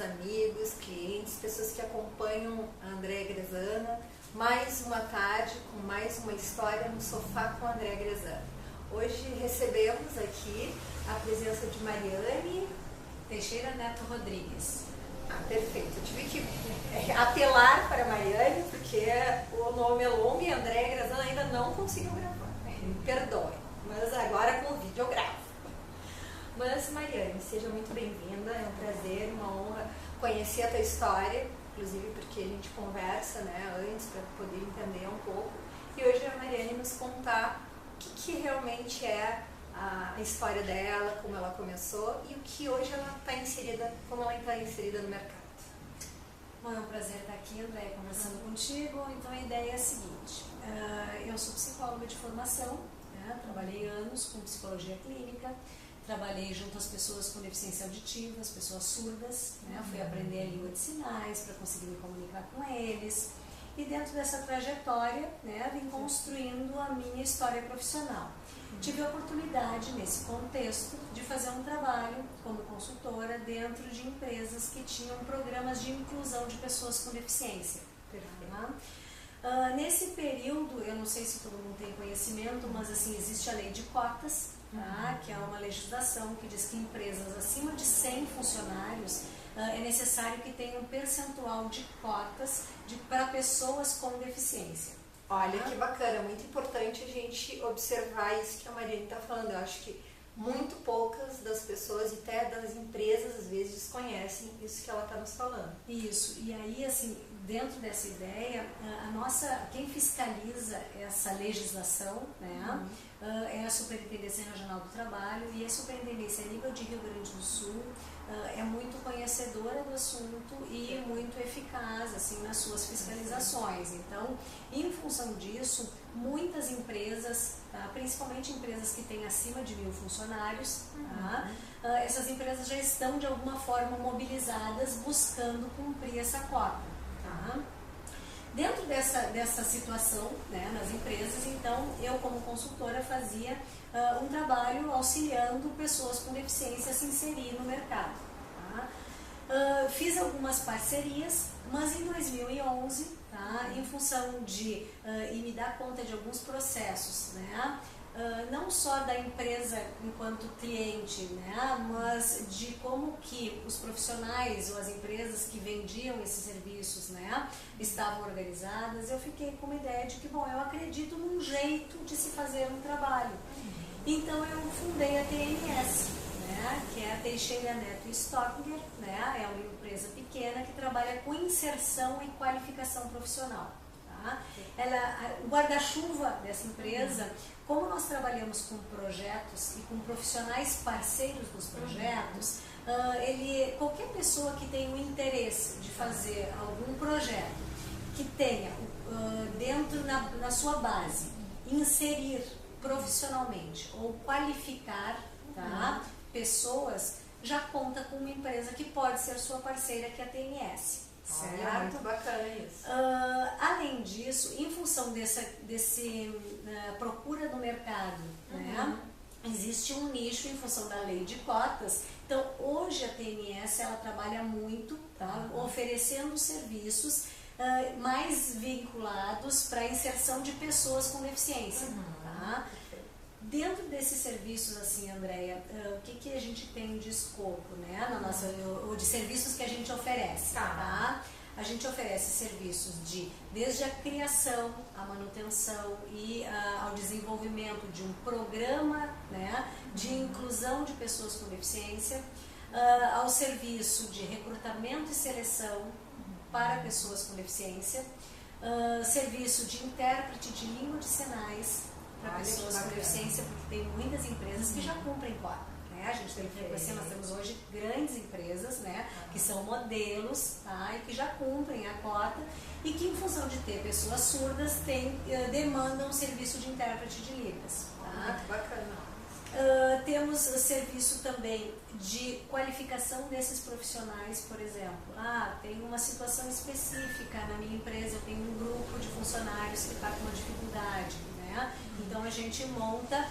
amigos, clientes, pessoas que acompanham a Andréa Grezano. Mais uma tarde com mais uma história no sofá com a Andréa Grezano. Hoje recebemos aqui a presença de Mariane Teixeira Neto Rodrigues. Perfeito. Eu tive que apelar para a Mariane, porque o nome é longo e a Andréa Grezano ainda não conseguiu gravar. Me perdoe, mas agora com o vídeo eu gravo. Mas Mariane, seja muito bem-vinda, é um prazer, uma honra conhecer a tua história, inclusive porque a gente conversa, né, antes para poder entender um pouco. E hoje a Mariane nos contar o que realmente é a história dela, como ela começou e o que hoje ela está inserida, como ela está inserida no mercado. Bom, é um prazer estar aqui, André, conversando contigo. Então a ideia é a seguinte, eu sou psicóloga de formação, né? Trabalhei anos com psicologia clínica, trabalhei junto às pessoas com deficiência auditiva, as pessoas surdas, né? Fui aprender a língua de sinais para conseguir me comunicar com eles. E dentro dessa trajetória, né, vim construindo a minha história profissional. Tive a oportunidade, nesse contexto, de fazer um trabalho como consultora dentro de empresas que tinham programas de inclusão de pessoas com deficiência. Nesse período, eu não sei se todo mundo tem conhecimento, mas assim, existe a lei de cotas, que é uma legislação que diz que empresas acima de 100 funcionários é necessário que tenha um percentual de cotas para pessoas com deficiência. Olha que bacana, muito importante a gente observar isso que a Mariane está falando. Eu acho que muito poucas das pessoas e até das empresas às vezes desconhecem isso que ela está nos falando. Isso, e aí assim, dentro dessa ideia, quem fiscaliza essa legislação, né, é a Superintendência Regional do Trabalho, e a Superintendência a nível de Rio Grande do Sul é muito conhecedora do assunto e muito eficaz assim, nas suas fiscalizações. Então, em função disso, muitas empresas, principalmente empresas que têm acima de 1000 funcionários, essas empresas já estão de alguma forma mobilizadas buscando cumprir essa cota. Dentro dessa situação, né, nas empresas, então, eu como consultora fazia um trabalho auxiliando pessoas com deficiência a se inserir no mercado. Fiz algumas parcerias, mas em 2011, em função de me dar conta de alguns processos, né, não só da empresa enquanto cliente, né, mas de como que os profissionais ou as empresas que vendiam esses serviços, né, estavam organizadas, eu fiquei com uma ideia de que, bom, eu acredito num jeito de se fazer um trabalho. Então eu fundei a TNS, né, que é a Teixeira Neto Stockinger, né, é uma empresa pequena que trabalha com inserção e qualificação profissional. O guarda-chuva dessa empresa, como nós trabalhamos com projetos e com profissionais parceiros dos projetos, qualquer pessoa que tenha o interesse de fazer algum projeto, que tenha dentro na sua base, inserir profissionalmente ou qualificar pessoas, já conta com uma empresa que pode ser sua parceira, que é a TNS. Certo? Muito bacana isso. Além disso, em função desse procura do mercado, né, existe um nicho em função da lei de cotas. Então, hoje a TNS ela trabalha muito, oferecendo serviços mais vinculados para a inserção de pessoas com deficiência. Dentro desses serviços, assim, Andréia, o que a gente tem de escopo, né, ou de serviços que a gente oferece, A gente oferece serviços desde a criação, a manutenção e ao desenvolvimento de um programa, né, de inclusão de pessoas com deficiência, ao serviço de recrutamento e seleção para pessoas com deficiência, serviço de intérprete de língua de sinais para pessoas com deficiência, porque tem muitas empresas que já cumprem cota. A gente tem que reconhecer, nós temos hoje grandes empresas, né, que são modelos, e que já cumprem a cota e que, em função de ter pessoas surdas, demandam um serviço de intérprete de Libras. Muito bacana. Temos serviço também de qualificação desses profissionais, por exemplo. Tem uma situação específica na minha empresa, eu tenho um grupo de funcionários que está com uma dificuldade, né? Então a gente monta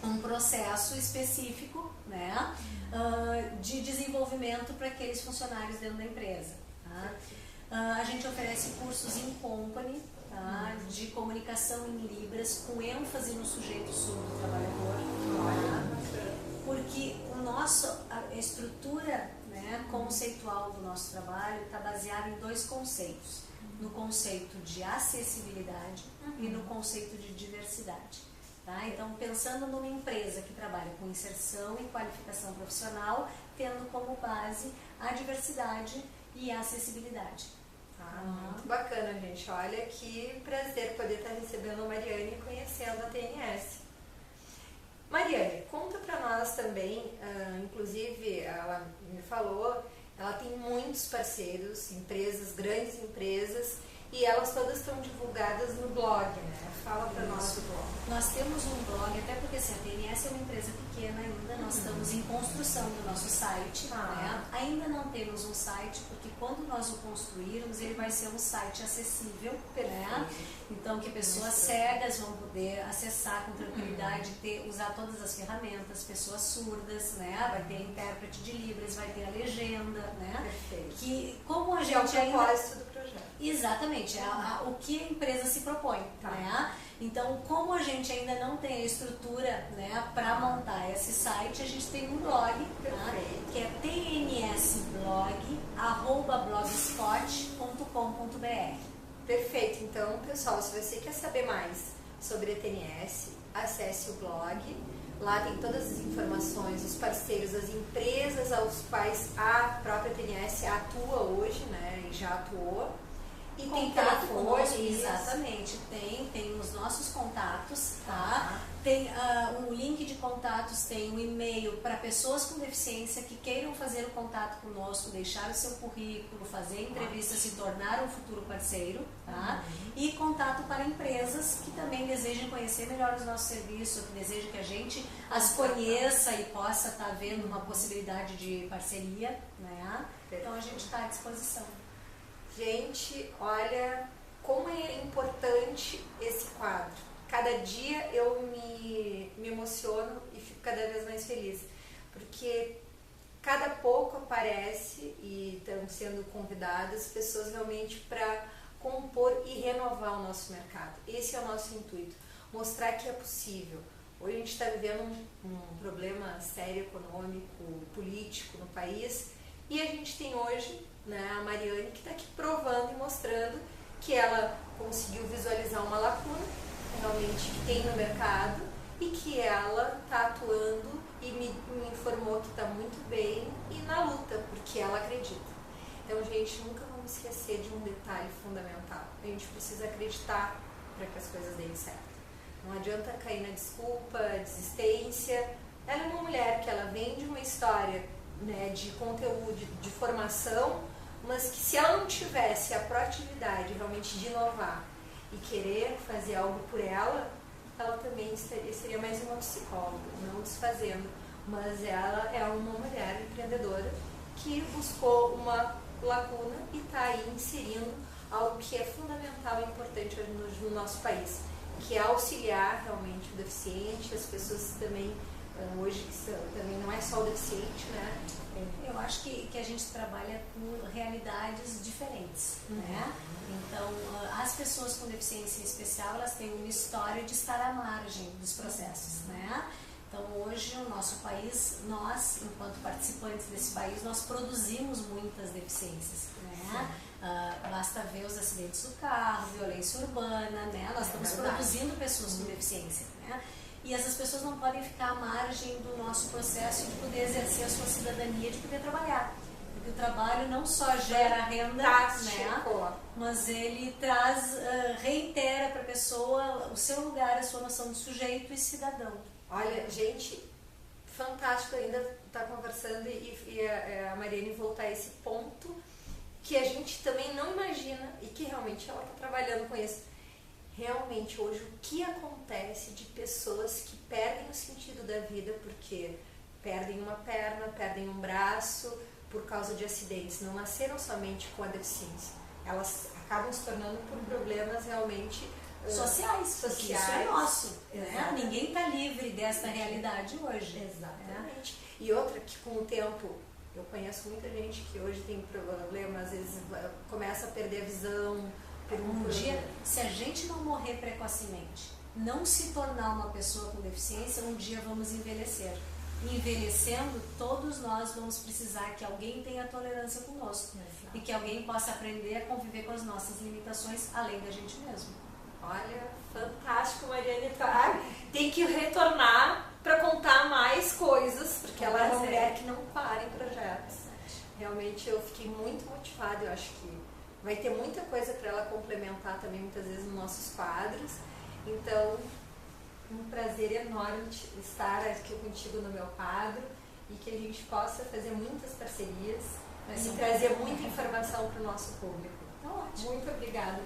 um processo específico, né, de desenvolvimento para aqueles funcionários dentro da empresa. Tá? A gente oferece cursos in company, tá, de comunicação em Libras, com ênfase no sujeito surdo trabalhador, tá? Porque a estrutura, né, conceitual do nosso trabalho está baseada em dois conceitos: no conceito de acessibilidade e no conceito de diversidade. Tá? Então, pensando numa empresa que trabalha com inserção e qualificação profissional, tendo como base a diversidade e a acessibilidade. Tá? Muito bacana, gente. Olha que prazer poder estar recebendo a Mariane e conhecendo a TNS. Mariane, conta para nós também, inclusive ela me falou, ela tem muitos parceiros, empresas, grandes empresas, e elas todas estão divulgadas no blog, né? Fala para nós o blog. Nós temos um blog, até porque assim, a TNS é uma empresa pequena ainda, nós estamos em construção do nosso site, né? Ainda não temos um site, porque quando nós o construirmos, ele vai ser um site acessível, né? Então que pessoas cegas vão poder acessar com tranquilidade, usar todas as ferramentas, pessoas surdas, né? Vai ter intérprete de Libras, vai ter a legenda, né? Perfeito. Que como a gente é o propósito do projeto. Exatamente, o que a empresa se propõe, né? Então, como a gente ainda não tem a estrutura, né, para montar esse site, a gente tem um blog, tá? Que é tnsblog@blogspot.com.br. Perfeito. Então, pessoal, se você quer saber mais sobre a TNS, acesse o blog. Lá tem todas as informações, os parceiros, as empresas aos quais a própria TNS atua hoje, né? E já atuou. E tem telefone. Exatamente, tem os nossos contatos, tá? Tem um link de contatos, tem um e-mail para pessoas com deficiência que queiram fazer o contato conosco, deixar o seu currículo, fazer entrevista, se tornar um futuro parceiro, tá? E contato para empresas que também desejem conhecer melhor os nossos serviços, que desejam que a gente as conheça e possa estar vendo uma possibilidade de parceria, né? Então a gente está à disposição. Gente, olha como é importante esse quadro. Cada dia eu me emociono e fico cada vez mais feliz, porque cada pouco aparece e estão sendo convidadas pessoas realmente para compor e renovar o nosso mercado. Esse é o nosso intuito, mostrar que é possível. Hoje a gente está vivendo um problema sério econômico, político no país, e a gente tem hoje, né, a Mariane, que está aqui provando e mostrando que ela conseguiu visualizar uma lacuna realmente que tem no mercado e que ela está atuando e me informou que está muito bem e na luta, porque ela acredita. Então, gente, nunca vamos esquecer de um detalhe fundamental. A gente precisa acreditar para que as coisas deem certo. Não adianta cair na desculpa, desistência. Ela é uma mulher que ela vem de uma história, né, de conteúdo, de formação, mas que se ela não tivesse a proatividade realmente de inovar e querer fazer algo por ela, ela também seria mais uma psicóloga, não desfazendo. Mas ela é uma mulher empreendedora que buscou uma lacuna e está aí inserindo algo que é fundamental e importante no nosso país, que é auxiliar realmente o deficiente, as pessoas também hoje que também não é só o deficiente, né? Eu acho que a gente trabalha com realidades diferentes, né? Então, as pessoas com deficiência especial, elas têm uma história de estar à margem dos processos, né? Então, hoje, o nosso país, nós, enquanto participantes desse país, nós produzimos muitas deficiências, né? Basta ver os acidentes do carro, violência urbana, né? Nós estamos produzindo pessoas com deficiência, né? E essas pessoas não podem ficar à margem do nosso processo de poder exercer a sua cidadania, de poder trabalhar. Porque o trabalho não só gera renda, né, mas ele traz, reitera para a pessoa o seu lugar, a sua noção de sujeito e cidadão. Olha, gente, fantástico ainda estar conversando e a Mariane voltar a esse ponto que a gente também não imagina e que realmente ela está trabalhando com isso. Realmente hoje o que acontece de pessoas que perdem o sentido da vida porque perdem uma perna, perdem um braço por causa de acidentes, não nasceram somente com a deficiência, elas acabam se tornando por problemas realmente sociais, porque isso é nosso. Né? Ninguém está livre dessa realidade hoje. Exatamente. Né? E outra que com o tempo, eu conheço muita gente que hoje tem problema, às vezes começa a perder a visão. Um dia, se a gente não morrer precocemente, não se tornar uma pessoa com deficiência, um dia vamos envelhecer. Envelhecendo, todos nós vamos precisar que alguém tenha tolerância conosco. Exato. E que alguém possa aprender a conviver com as nossas limitações, além da gente mesmo. Olha, fantástico, Mariane. Tem que retornar para contar mais coisas, porque ela é uma mulher que não para em projetos. Realmente eu fiquei muito motivada, eu acho que vai ter muita coisa para ela complementar também, muitas vezes, nos nossos quadros. Então, um prazer enorme estar aqui contigo no meu quadro e que a gente possa fazer muitas parcerias e trazer muita informação para o nosso público. Ótimo. Muito obrigada.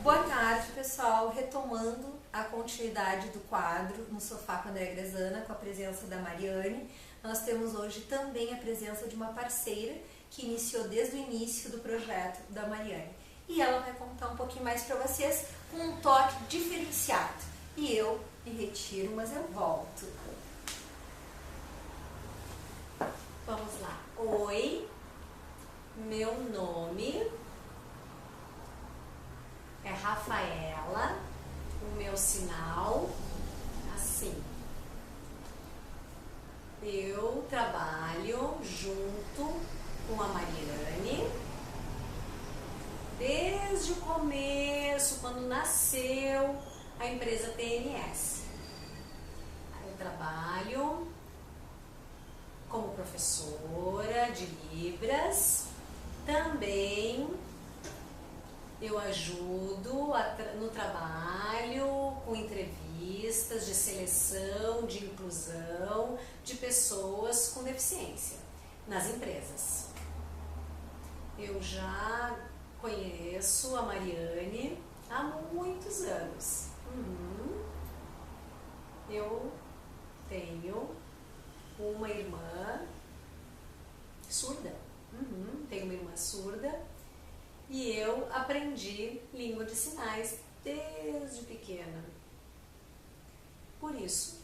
Boa tarde, pessoal. Retomando a continuidade do quadro No Sofá com a Andréa Grezana, com a presença da Mariane, nós temos hoje também a presença de uma parceira que iniciou desde o início do projeto da Mariane. E ela vai contar um pouquinho mais para vocês com um toque diferenciado. E eu me retiro, mas eu volto. Vamos lá. Oi, meu nome é Rafaela, o meu sinal, assim. Eu trabalho junto com a Mariane desde o começo, quando nasceu a empresa TNS. Eu trabalho como professora de Libras, também eu ajudo no trabalho com entrevistas de seleção, de inclusão de pessoas com deficiência nas empresas. Eu já conheço a Mariane há muitos anos. Eu tenho uma irmã surda. Tenho uma irmã surda e eu aprendi língua de sinais desde pequena. Por isso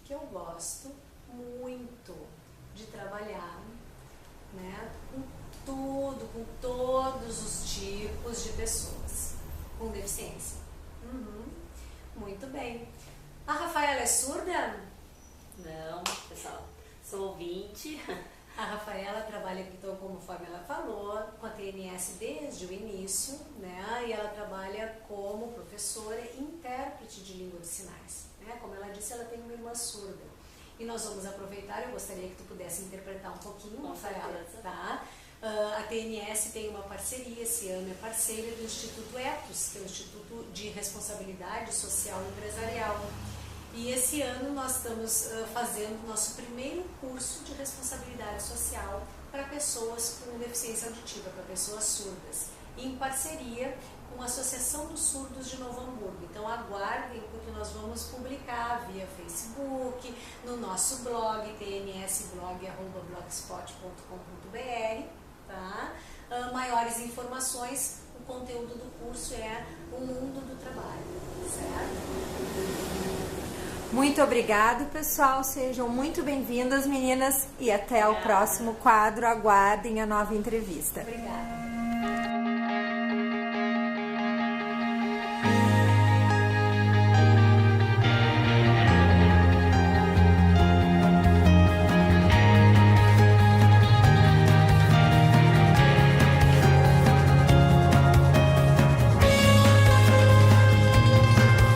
que eu gosto muito de trabalhar, né, com todos os tipos de pessoas com deficiência. Muito bem. A Rafaela é surda? Não, pessoal, sou ouvinte. A Rafaela trabalha, então, conforme ela falou, com a TNS desde o início, né? E ela trabalha como professora e intérprete de língua de sinais, né? Como ela disse, ela tem uma irmã surda. E nós vamos aproveitar, eu gostaria que tu pudesse interpretar um pouquinho, Rafaela, tá? A TNS tem uma parceria, esse ano é parceira do Instituto Etos, que é o Instituto de Responsabilidade Social Empresarial. E esse ano nós estamos fazendo nosso primeiro curso de responsabilidade social para pessoas com deficiência auditiva, para pessoas surdas, em parceria com a Associação dos Surdos de Novo Hamburgo. Então aguardem, porque nós vamos publicar via Facebook, no nosso blog, tnsblog@blogspot.com.br, tá? Maiores informações, o conteúdo do curso é o mundo do trabalho, certo? Muito obrigado, pessoal. Sejam muito bem-vindas, meninas, e até o próximo quadro. Aguardem a nova entrevista. Obrigada.